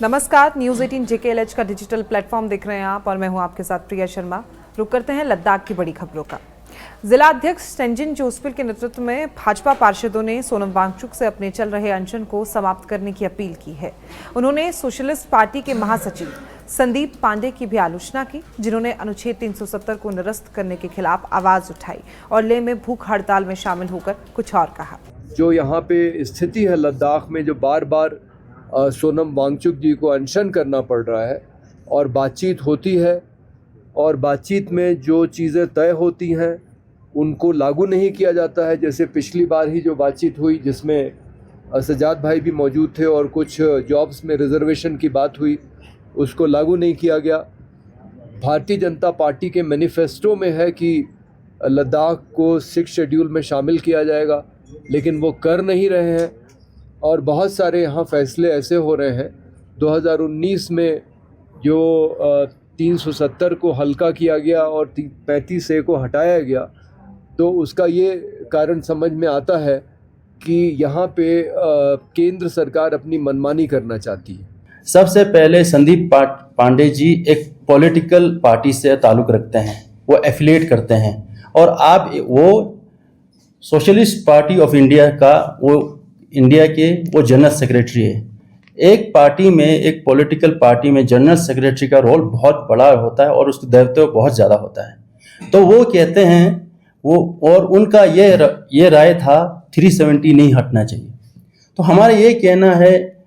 नमस्कार, news 18 JKLH का digital platform देख रहे हैं आप और मैं हूं आपके साथ प्रिया शर्मा। रुक करते हैं लद्दाख की बड़ी खबरों का। जिला अध्यक्ष तेंजिन जोस्पिल के नेतृत्व में भाजपा पार्षदों ने सोनम वांगचुक से अपने चल रहे अनशन को समाप्त करने की अपील की है। उन्होंने सोशलिस्ट पार्टी के महासचिव संदीप पांडे की भी आलोचना की, जिन्होंने अनुच्छेद 370 को निरस्त करने के खिलाफ आवाज उठाई और लेह में भूख हड़ताल में शामिल होकर कुछ और कहा। जो यहाँ पे स्थिति है लद्दाख में, जो बार बार सोनम वांगचुक जी को अनशन करना पड़ रहा है और बातचीत होती है और बातचीत में जो चीज़ें तय होती हैं उनको लागू नहीं किया जाता है। जैसे पिछली बार ही जो बातचीत हुई जिसमें सजाद भाई भी मौजूद थे और कुछ जॉब्स में रिजर्वेशन की बात हुई, उसको लागू नहीं किया गया। भारतीय जनता पार्टी के मैनिफेस्टो में है कि लद्दाख को 6 शेड्यूल में शामिल किया जाएगा, लेकिन वो कर नहीं रहे हैं और बहुत सारे यहाँ फैसले ऐसे हो रहे हैं। 2019 में जो 370 को हल्का किया गया और 35A को हटाया गया, तो उसका ये कारण समझ में आता है कि यहाँ पे केंद्र सरकार अपनी मनमानी करना चाहती है। सबसे पहले संदीप पांडे जी एक पॉलिटिकल पार्टी से ताल्लुक़ रखते हैं, वो एफिलिएट करते हैं और आप वो सोशलिस्ट पार्टी ऑफ इंडिया का वो जनरल सेक्रेटरी है। एक पार्टी में, एक पॉलिटिकल पार्टी में जनरल सेक्रेटरी का रोल बहुत बड़ा होता है और उसका दायित्व बहुत ज़्यादा होता है। तो वो कहते हैं वो, और उनका ये राय था 370 नहीं हटना चाहिए। तो हमारा ये कहना है,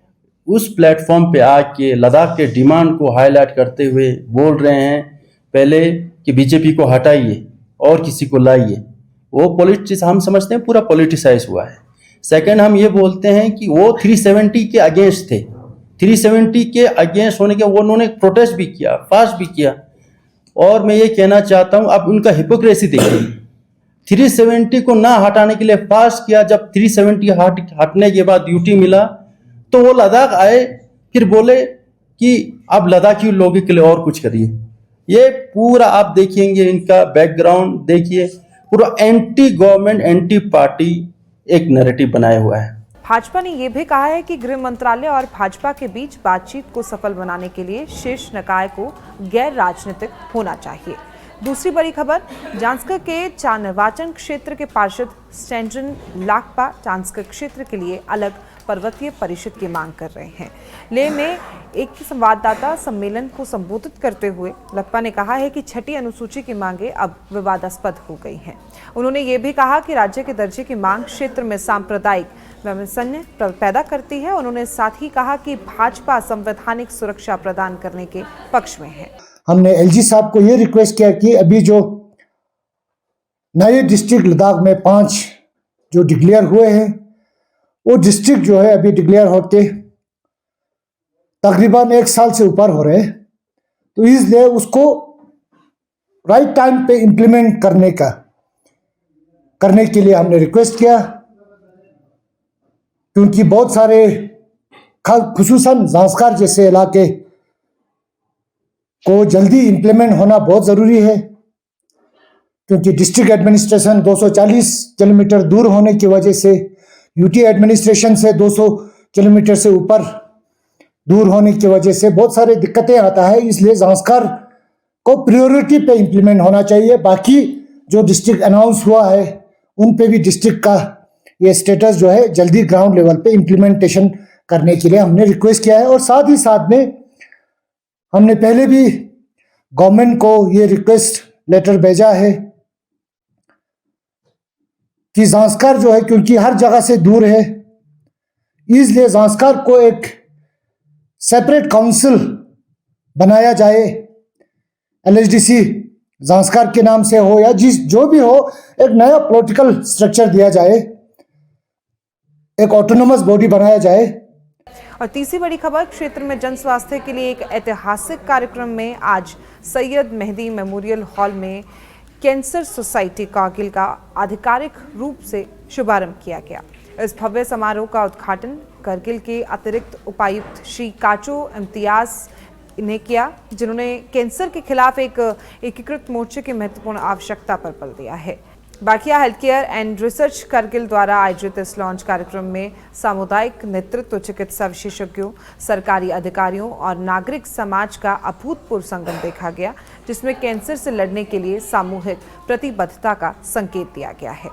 उस प्लेटफॉर्म पे आके लद्दाख के डिमांड को हाईलाइट करते हुए बोल रहे हैं पहले कि बीजेपी को हटाइए और किसी को लाइए। वो पॉलिटिक्स हम समझते हैं पूरा पॉलिटिसाइज हुआ है। सेकंड, हम ये बोलते हैं कि वो 370 के अगेंस्ट थे। 370 के अगेंस्ट होने के वो उन्होंने प्रोटेस्ट भी किया, फास्ट भी किया। और मैं ये कहना चाहता हूँ, अब उनका हिपोक्रेसी देखिए। 370 को ना हटाने के लिए फास्ट किया, जब 370 हटने के बाद ड्यूटी मिला तो वो लद्दाख आए, फिर बोले कि अब लद्दाखी लोगों के लिए और कुछ करिए। ये पूरा आप देखेंगे, इनका बैकग्राउंड देखिए, पूरा एंटी गवर्नमेंट, एंटी पार्टी एक नैरेटिव बनाया हुआ है। भाजपा ने यह भी कहा है कि गृह मंत्रालय और भाजपा के बीच बातचीत को सफल बनाने के लिए शीर्ष निकाय को गैर राजनीतिक होना चाहिए। दूसरी बड़ी खबर, जांस्कर के चार निर्वाचन क्षेत्र के पार्षद स्टेंजन लाकपा जांस्कर क्षेत्र के लिए अलग पर्वतीय परिषद की मांग कर रहे हैं। लेह में एक संवाददाता सम्मेलन को संबोधित करते हुए लकपा ने कहा है कि 6ठी अनुसूची की मांगें अब विवादास्पद हो गई हैं। उन्होंने ये भी कहा कि राज्य के दर्जे की मांग क्षेत्र में सांप्रदायिक वैमनस्य पैदा करती है। उन्होंने साथ ही कहा कि भाजपा संवैधानिक सुरक्षा प्रदान करने के पक्ष में है। हमने एलजी साहब को ये रिक्वेस्ट किया कि अभी जो नए डिस्ट्रिक्ट लद्दाख में 5 जो डिक्लेयर हुए हैं, वो डिस्ट्रिक्ट जो है अभी डिक्लेयर होते तकरीबन 1 साल से ऊपर हो रहे हैं। तो इसलिए उसको राइट टाइम पे इम्प्लीमेंट करने के लिए हमने रिक्वेस्ट किया, क्योंकि बहुत सारे खुसूसन जांस्कर जैसे इलाके को जल्दी इम्प्लीमेंट होना बहुत ज़रूरी है, क्योंकि डिस्ट्रिक्ट एडमिनिस्ट्रेशन 240 किलोमीटर दूर होने की वजह से, यूटी एडमिनिस्ट्रेशन से 200 किलोमीटर से ऊपर दूर होने की वजह से बहुत सारे दिक्कतें आता है। इसलिए जांस्कर को प्रायोरिटी पे इम्प्लीमेंट होना चाहिए। बाकी जो डिस्ट्रिक्ट अनाउंस हुआ है उन पे भी डिस्ट्रिक्ट का ये स्टेटस जो है जल्दी ग्राउंड लेवल पे इम्प्लीमेंटेशन करने के लिए हमने रिक्वेस्ट किया है। और साथ ही साथ में हमने पहले भी गवर्नमेंट को ये रिक्वेस्ट लेटर भेजा है कि जांस्कर जो है, क्योंकि हर जगह से दूर है, इसलिए जांस्कर को एक सेपरेट काउंसिल बनाया जाए, एलएचडीसी जांस्कर के नाम से हो या जो भी हो, एक नया पॉलिटिकल स्ट्रक्चर दिया जाए, एक ऑटोनोमस बॉडी बनाया जाए। और तीसरी बड़ी खबर, क्षेत्र में जन स्वास्थ्य के लिए एक ऐतिहासिक कार्यक्रम में आज सैयद मेहदी मेमोरियल हॉल में कैंसर सोसाइटी कारगिल का आधिकारिक रूप से शुभारंभ किया गया। इस भव्य समारोह का उद्घाटन कारगिल के अतिरिक्त उपायुक्त श्री काचो इम्तियाज ने किया, जिन्होंने कैंसर के खिलाफ एक एकीकृत मोर्चे की महत्वपूर्ण आवश्यकता पर बल दिया है। बाखिया health care and research Kargil द्वारा आयोजित इस लॉन्च कार्यक्रम में सामुदायिक नेतृत्व, चिकित्सा विशेषज्ञों, सरकारी अधिकारियों और नागरिक समाज का अभूतपूर्व संगम देखा गया, जिसमें कैंसर से लड़ने के लिए सामूहिक प्रतिबद्धता का संकेत दिया गया है।